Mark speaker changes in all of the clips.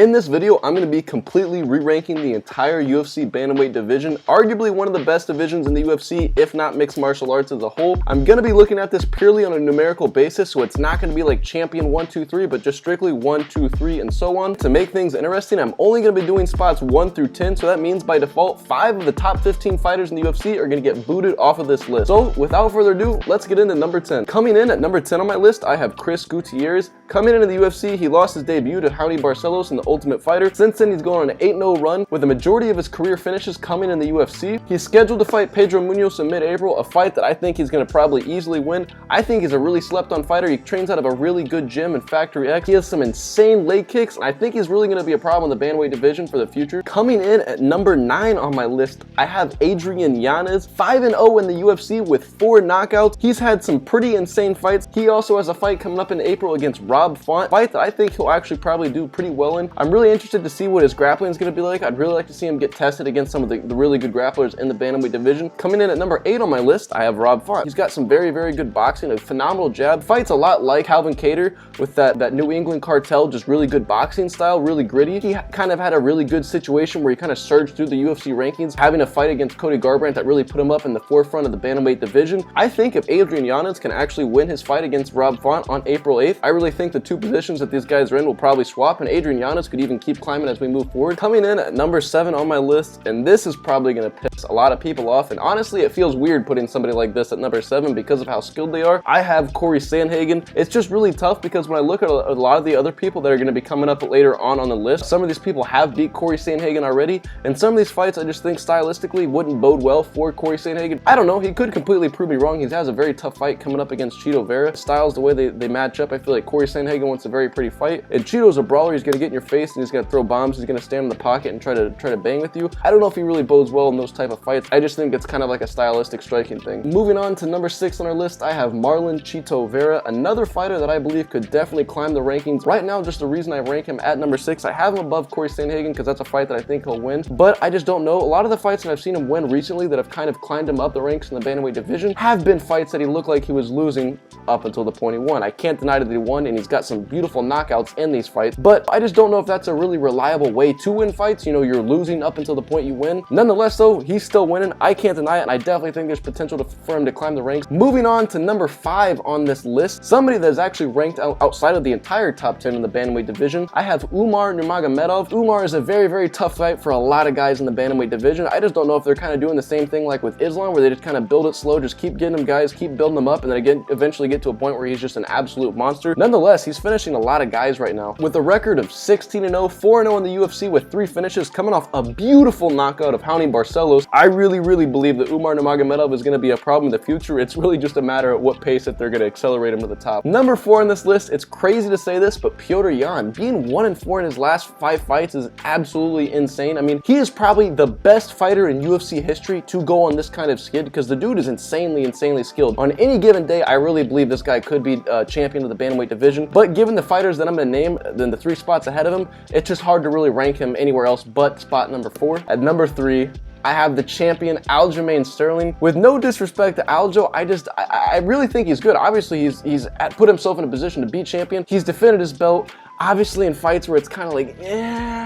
Speaker 1: In this video, I'm going to be completely re-ranking the entire UFC bantamweight division, arguably one of the best divisions in the UFC, if not mixed martial arts as a whole. I'm going to be looking at this purely on a numerical basis, so it's not going to be like champion 1, 2, 3, but just strictly 1, 2, 3, and so on. To make things interesting, I'm only going to be doing spots 1 through 10, so that means by default, 5 of the top 15 fighters in the UFC are going to get booted off of this list. So without further ado, let's get into number 10. Coming in at number 10 on my list, I have Gutierrez. Coming into the UFC, he lost his debut to Raoni Barcelos in the Ultimate Fighter. Since then, he's going on an 8-0 run with the majority of his career finishes coming in the UFC. He's scheduled to fight Pedro Munoz in mid-April, a fight that I think he's going to probably easily win. I think he's a really slept-on fighter. He trains out of a really good gym in Factory X. He has some insane leg kicks, and I think he's really going to be a problem in the bantamweight division for the future. Coming in at number 9 on my list, I have Adrian Yanez, 5-0 in the UFC with 4 knockouts. He's had some pretty insane fights. He also has a fight coming up in April against Rob Font, fight that I think he'll actually probably do pretty well in. I'm really interested to see what his grappling is going to be like. I'd really like to see him get tested against some of the really good grapplers in the bantamweight division. Coming in at number 8 on my list, I have Rob Font. He's got some very good boxing, a phenomenal jab. Fights a lot like Calvin Kattar with that New England cartel, just really good boxing style, really gritty. He kind of had a really good situation where he kind of surged through the UFC rankings, having a fight against Cody Garbrandt that really put him up in the forefront of the bantamweight division. I think if Adrian Yanez can actually win his fight against Rob Font on April 8th, I really think the two positions that these guys are in will probably swap, and Adrian Yanez could even keep climbing as we move forward. Coming in at number 7 on my list, and this is probably going to piss a lot of people off, and honestly it feels weird putting somebody like this at number 7 because of how skilled they are. I have Corey Sandhagen. It's just really tough because when I look at a lot of the other people that are going to be coming up later on the list, some of these people have beat Corey Sandhagen already, and some of these fights I just think stylistically wouldn't bode well for Corey Sandhagen. I don't know, he could completely prove me wrong. He has a very tough fight coming up against Chito Vera. Styles, the way they match up, I feel like Corey Sandhagen wants a very pretty fight, and Chito's a brawler. He's going to get in your face and he's going to throw bombs. He's going to stand in the pocket and try to bang with you. I don't know if he really bodes well in those type of fights. I just think it's kind of like a stylistic striking thing. Moving on to number 6 on our list, I have Marlin Chita Vera, another fighter that I believe could definitely climb the rankings. Right now, just the reason I rank him at number 6, I have him above Corey Sandhagen because that's a fight that I think he'll win, but I just don't know. A lot of the fights that I've seen him win recently that have kind of climbed him up the ranks in the bantamweight division have been fights that he looked like he was losing up until the point he won. I can't deny that he won, and he's got some beautiful knockouts in these fights, but I just don't know if that's a really reliable way to win fights. You know, you're losing up until the point you win. Nonetheless though, he's still winning. I can't deny it, and I definitely think there's potential for him to climb the ranks. Moving on to number 5 on this list, somebody that is actually ranked outside of the entire top 10 in the bantamweight division, I have Umar Numaga Medov. Umar is a very tough fight for a lot of guys in the bantamweight division. I just don't know if they're kind of doing the same thing like with Islam, where they just kind of build it slow, just keep getting them guys, keep building them up, and then again eventually get to a point where he's just an absolute monster. Nonetheless, he's finishing a lot of guys right now with a record of 16-0, 4-0 in the UFC with 3 finishes, coming off a beautiful knockout of Raoni Barcelos. I really believe that Umar Nurmagomedov is going to be a problem in the future. It's really just a matter of what pace that they're going to accelerate him to the top. Number 4 on this list, it's crazy to say this, but Petr Yan, being 1-4 in his last 5 fights is absolutely insane. I mean, he is probably the best fighter in UFC history to go on this kind of skid because the dude is insanely skilled. On any given day, I really believe this guy could be champion of the bantamweight division, but given the fighters that I'm going to name, then the 3 spots ahead of him, it's just hard to really rank him anywhere else but spot number 4. At number 3, I have the champion Aljamain Sterling. With no disrespect to Aljo, I really think he's good. Obviously, he's put himself in a position to be champion. He's defended his belt. Obviously in fights where it's kind of like,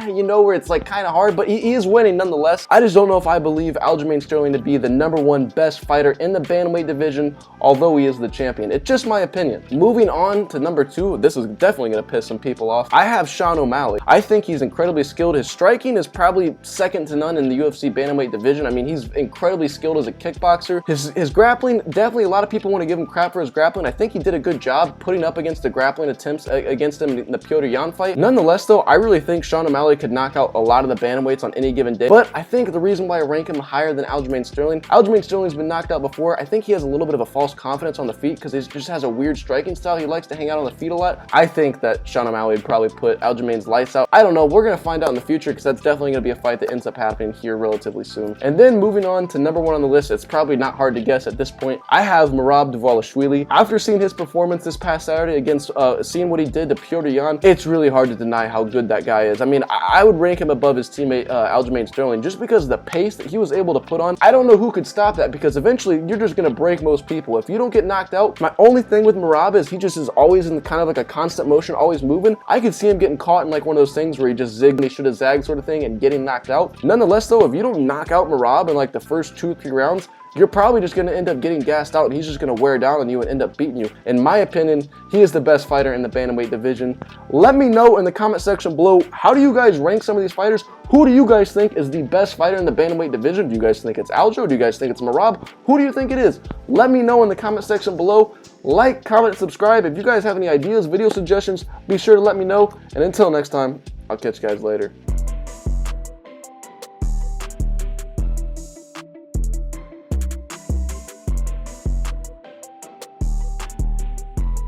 Speaker 1: you know, where it's like kind of hard, but he is winning nonetheless. I just don't know if I believe Aljamain Sterling to be the number 1 best fighter in the bantamweight division, although he is the champion. It's just my opinion. Moving on to number 2, this is definitely going to piss some people off. I have OMalley. I think he's incredibly skilled. His striking is probably second to none in the UFC bantamweight division. I mean, he's incredibly skilled as a kickboxer. His grappling, definitely a lot of people want to give him crap for his grappling. I think he did a good job putting up against the grappling attempts against him in the Petr Yan fight. Nonetheless though, I really think OMalley could knock out a lot of the bantamweights on any given day, but I think the reason why I rank him higher than Aljamain Sterling's been knocked out before. I think he has a little bit of a false confidence on the feet because he just has a weird striking style. He likes to hang out on the feet a lot. I think that OMalley would probably put Aljamain's lights out. I don't know, we're gonna find out in the future because that's definitely gonna be a fight that ends up happening here relatively soon. And then moving on to number 1 on the list, it's probably not hard to guess at this point, I have Merab Dvalishvili. After seeing his performance this past Saturday against seeing what he did to Petr Yan, it's really hard to deny how good that guy is. I mean, I would rank him above his teammate Aljamain Sterling just because of the pace that he was able to put on. I don't know who could stop that, because eventually you're just going to break most people. If you don't get knocked out, my only thing with Merab is he just is always in kind of like a constant motion, always moving. I could see him getting caught in like one of those things where he just zigged and he should have zagged sort of thing and getting knocked out. Nonetheless though, if you don't knock out Merab in like the first 2-3 rounds, you're probably just going to end up getting gassed out and he's just going to wear down on you and end up beating you. In my opinion, he is the best fighter in the bantamweight division. Let me know in the comment section below, how do you guys rank some of these fighters? Who do you guys think is the best fighter in the bantamweight division? Do you guys think it's Aljo? Do you guys think it's Merab? Who do you think it is? Let me know in the comment section below. Like, comment, subscribe. If you guys have any ideas, video suggestions, be sure to let me know. And until next time, I'll catch you guys later.